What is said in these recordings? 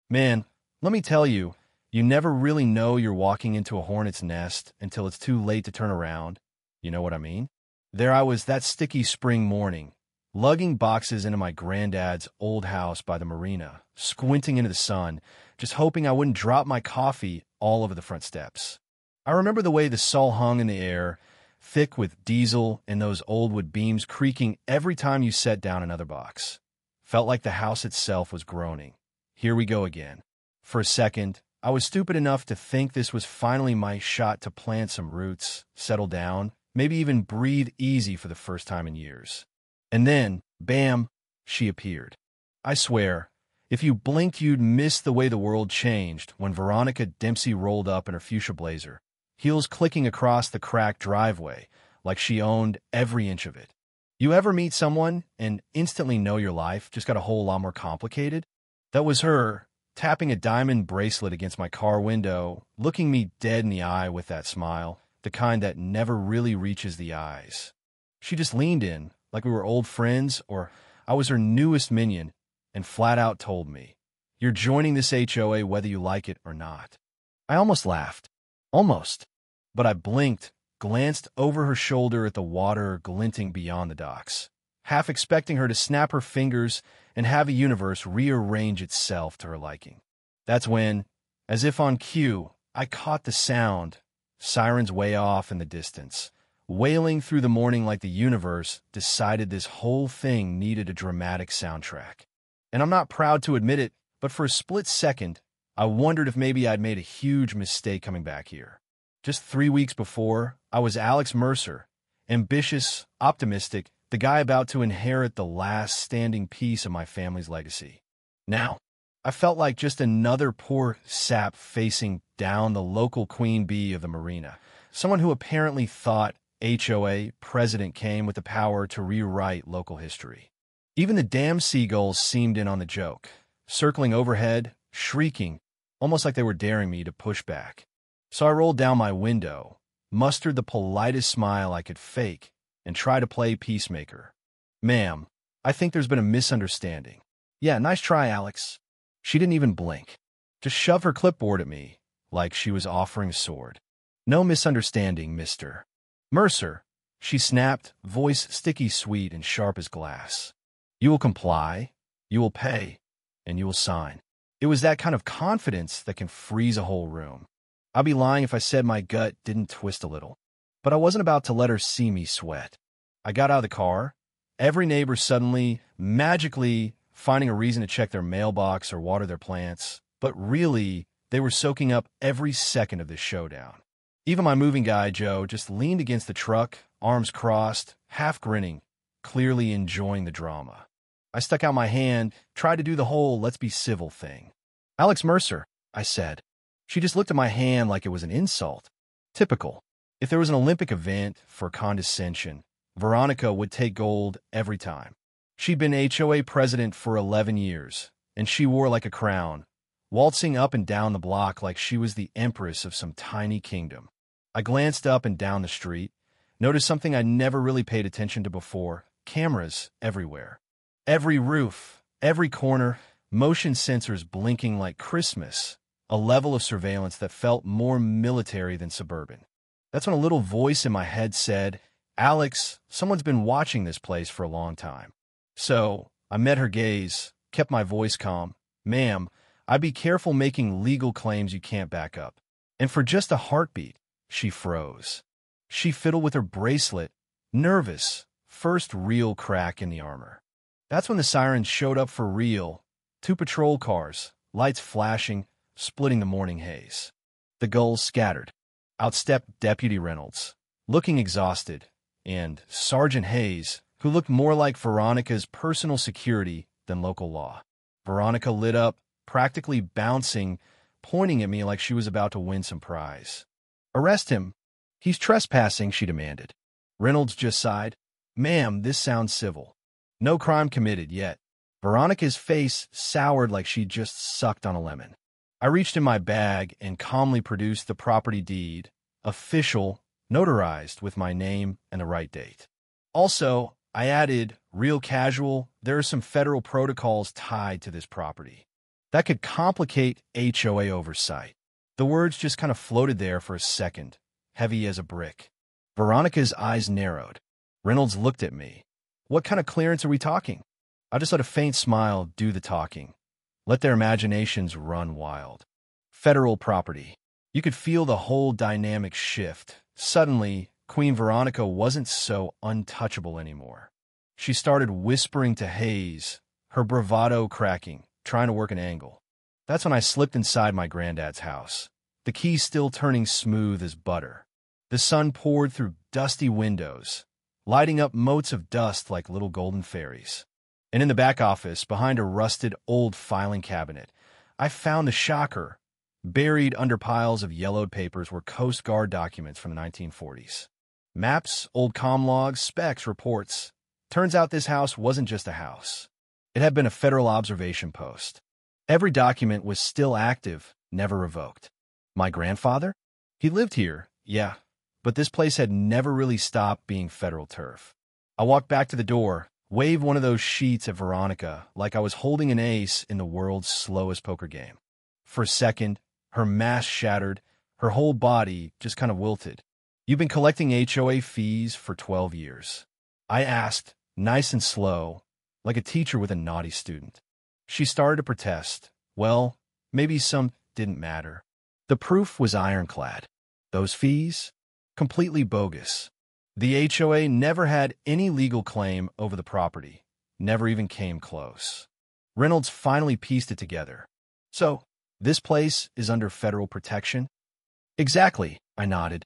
Man, let me tell you, you never really know you're walking into a hornet's nest until it's too late to turn around. You know what I mean? There I was that sticky spring morning, lugging boxes into my granddad's old house by the marina, squinting into the sun, just hoping I wouldn't drop my coffee all over the front steps. I remember the way the sol hung in the air, thick with diesel and those old wood beams creaking every time you set down another box. Felt like the house itself was groaning. Here we go again. For a second, I was stupid enough to think this was finally my shot to plant some roots, settle down, maybe even breathe easy for the first time in years. And then, bam, she appeared. I swear, if you blinked you'd miss the way the world changed when Veronica Dempsey rolled up in her fuchsia blazer, heels clicking across the cracked driveway like she owned every inch of it. You ever meet someone and instantly know your life just got a whole lot more complicated? That was her, tapping a diamond bracelet against my car window, looking me dead in the eye with that smile, the kind that never really reaches the eyes. She just leaned in, like we were old friends or I was her newest minion, and flat out told me, "You're joining this HOA whether you like it or not." I almost laughed. Almost. But I blinked, glanced over her shoulder at the water glinting beyond the docks, half expecting her to snap her fingers and have a universe rearrange itself to her liking. That's when, as if on cue, I caught the sound, sirens way off in the distance, wailing through the morning like the universe decided this whole thing needed a dramatic soundtrack. And I'm not proud to admit it, but for a split second, I wondered if maybe I'd made a huge mistake coming back here. Just 3 weeks before, I was Alex Mercer, ambitious, optimistic, the guy about to inherit the last standing piece of my family's legacy. Now, I felt like just another poor sap facing down the local queen bee of the marina, someone who apparently thought HOA president came with the power to rewrite local history. Even the damn seagulls seemed in on the joke, circling overhead, shrieking, almost like they were daring me to push back. So I rolled down my window, mustered the politest smile I could fake, and tried to play peacemaker. "Ma'am, I think there's been a misunderstanding." "Yeah, nice try, Alex." She didn't even blink. Just shoved her clipboard at me, like she was offering a sword. "No misunderstanding, Mr. Mercer," she snapped, voice sticky sweet and sharp as glass. "You will comply, you will pay, and you will sign." It was that kind of confidence that can freeze a whole room. I'd be lying if I said my gut didn't twist a little. But I wasn't about to let her see me sweat. I got out of the car, every neighbor suddenly, magically, finding a reason to check their mailbox or water their plants, but really, they were soaking up every second of this showdown. Even my moving guy, Joe, just leaned against the truck, arms crossed, half grinning, clearly enjoying the drama. I stuck out my hand, tried to do the whole let's be civil thing. "Alex Mercer," I said. She just looked at my hand like it was an insult. Typical. If there was an Olympic event for condescension, Veronica would take gold every time. She'd been HOA president for 11 years, and she wore like a crown, waltzing up and down the block like she was the empress of some tiny kingdom. I glanced up and down the street, noticed something I never really paid attention to before: cameras everywhere. Every roof, every corner, motion sensors blinking like Christmas, a level of surveillance that felt more military than suburban. That's when a little voice in my head said, "Alex, someone's been watching this place for a long time." So I met her gaze, kept my voice calm. "Ma'am, I'd be careful making legal claims you can't back up." And for just a heartbeat, she froze. She fiddled with her bracelet, nervous, first real crack in the armor. That's when the sirens showed up for real. 2 patrol cars, lights flashing, splitting the morning haze. The gulls scattered. Out stepped Deputy Reynolds, looking exhausted, and Sergeant Hayes, who looked more like Veronica's personal security than local law. Veronica lit up, practically bouncing, pointing at me like she was about to win some prize. "Arrest him. He's trespassing," she demanded. Reynolds just sighed. "Ma'am, this sounds civil. No crime committed yet." Veronica's face soured like she'd just sucked on a lemon. I reached in my bag and calmly produced the property deed, official, notarized with my name and the right date. Also, I added, real casual, there are some federal protocols tied to this property. That could complicate HOA oversight. The words just kind of floated there for a second, heavy as a brick. Veronica's eyes narrowed. Reynolds looked at me. What kind of clearance are we talking? I just let a faint smile do the talking. Let their imaginations run wild. Federal property. You could feel the whole dynamic shift. Suddenly, Queen Veronica wasn't so untouchable anymore. She started whispering to Hayes, her bravado cracking, trying to work an angle. That's when I slipped inside my granddad's house, the key still turning smooth as butter. The sun poured through dusty windows, lighting up motes of dust like little golden fairies. And in the back office, behind a rusted old filing cabinet, I found the shocker. Buried under piles of yellowed papers were Coast Guard documents from the 1940s. Maps, old comm logs, specs, reports. Turns out this house wasn't just a house. It had been a federal observation post. Every document was still active, never revoked. My grandfather? He lived here, yeah, but this place had never really stopped being federal turf. I walked back to the door, waved one of those sheets at Veronica like I was holding an ace in the world's slowest poker game. For a second, her mask shattered, her whole body just kind of wilted. You've been collecting HOA fees for 12 years. I asked, nice and slow, like a teacher with a naughty student. She started to protest. Well, maybe some didn't matter. The proof was ironclad. Those fees? Completely bogus. The HOA never had any legal claim over the property, never even came close. Reynolds finally pieced it together. So, this place is under federal protection? Exactly, I nodded.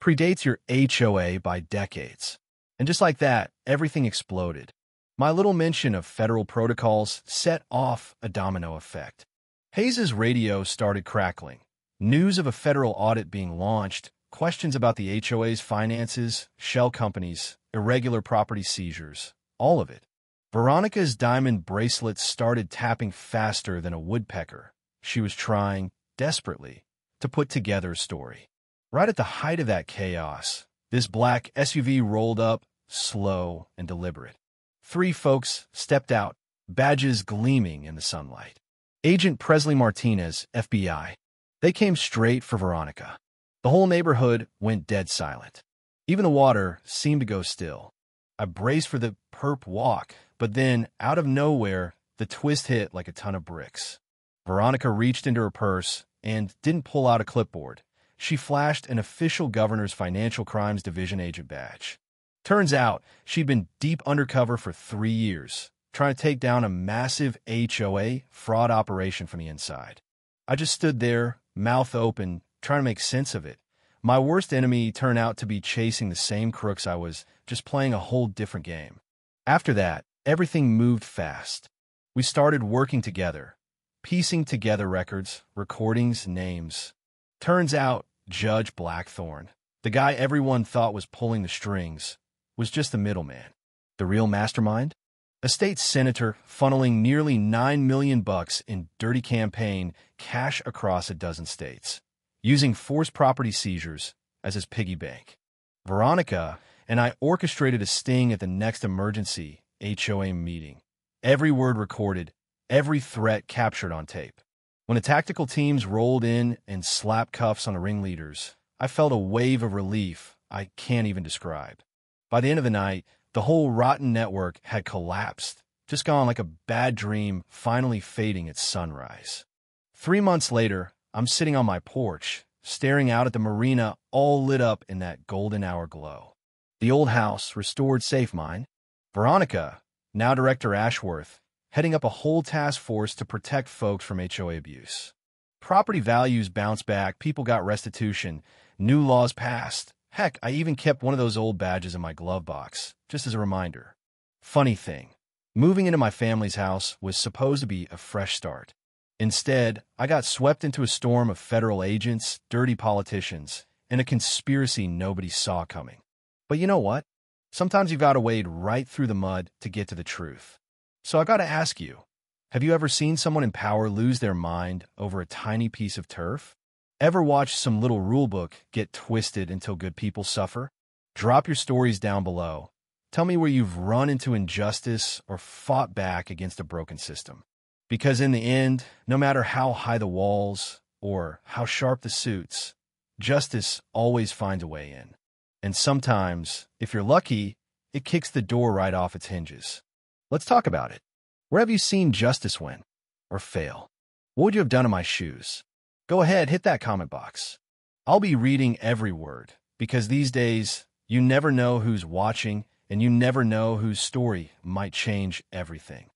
Predates your HOA by decades. And just like that, everything exploded. My little mention of federal protocols set off a domino effect. Hayes's radio started crackling. News of a federal audit being launched, questions about the HOA's finances, shell companies, irregular property seizures, all of it. Veronica's diamond bracelets started tapping faster than a woodpecker. She was trying, desperately, to put together a story. Right at the height of that chaos, this black SUV rolled up, slow and deliberate. 3 folks stepped out, badges gleaming in the sunlight. Agent Presley Martinez, FBI. They came straight for Veronica. The whole neighborhood went dead silent. Even the water seemed to go still. I braced for the perp walk, but then, out of nowhere, the twist hit like a ton of bricks. Veronica reached into her purse and didn't pull out a clipboard. She flashed an official governor's Financial Crimes Division agent badge. Turns out, she'd been deep undercover for 3 years, trying to take down a massive HOA fraud operation from the inside. I just stood there, mouth open, trying to make sense of it. My worst enemy turned out to be chasing the same crooks I was, just playing a whole different game. After that, everything moved fast. We started working together, piecing together records, recordings, names. Turns out, Judge Blackthorne, the guy everyone thought was pulling the strings, was just the middleman. The real mastermind? A state senator funneling nearly $9 million in dirty campaign cash across a dozen states, using forced property seizures as his piggy bank. Veronica and I orchestrated a sting at the next emergency HOA meeting. Every word recorded, every threat captured on tape. When the tactical teams rolled in and slapped cuffs on the ringleaders, I felt a wave of relief I can't even describe. By the end of the night, the whole rotten network had collapsed, just gone like a bad dream finally fading at sunrise. 3 months later, I'm sitting on my porch, staring out at the marina all lit up in that golden hour glow. The old house, restored safe mine. Veronica, now Director Ashworth, heading up a whole task force to protect folks from HOA abuse. Property values bounced back, people got restitution, new laws passed. Heck, I even kept one of those old badges in my glove box, just as a reminder. Funny thing, moving into my family's house was supposed to be a fresh start. Instead, I got swept into a storm of federal agents, dirty politicians, and a conspiracy nobody saw coming. But you know what? Sometimes you've got to wade right through the mud to get to the truth. So I got to ask you, have you ever seen someone in power lose their mind over a tiny piece of turf? Ever watched some little rulebook get twisted until good people suffer? Drop your stories down below. Tell me where you've run into injustice or fought back against a broken system. Because in the end, no matter how high the walls or how sharp the suits, justice always finds a way in. And sometimes, if you're lucky, it kicks the door right off its hinges. Let's talk about it. Where have you seen justice win or fail? What would you have done in my shoes? Go ahead, hit that comment box. I'll be reading every word, because these days, you never know who's watching, and you never know whose story might change everything.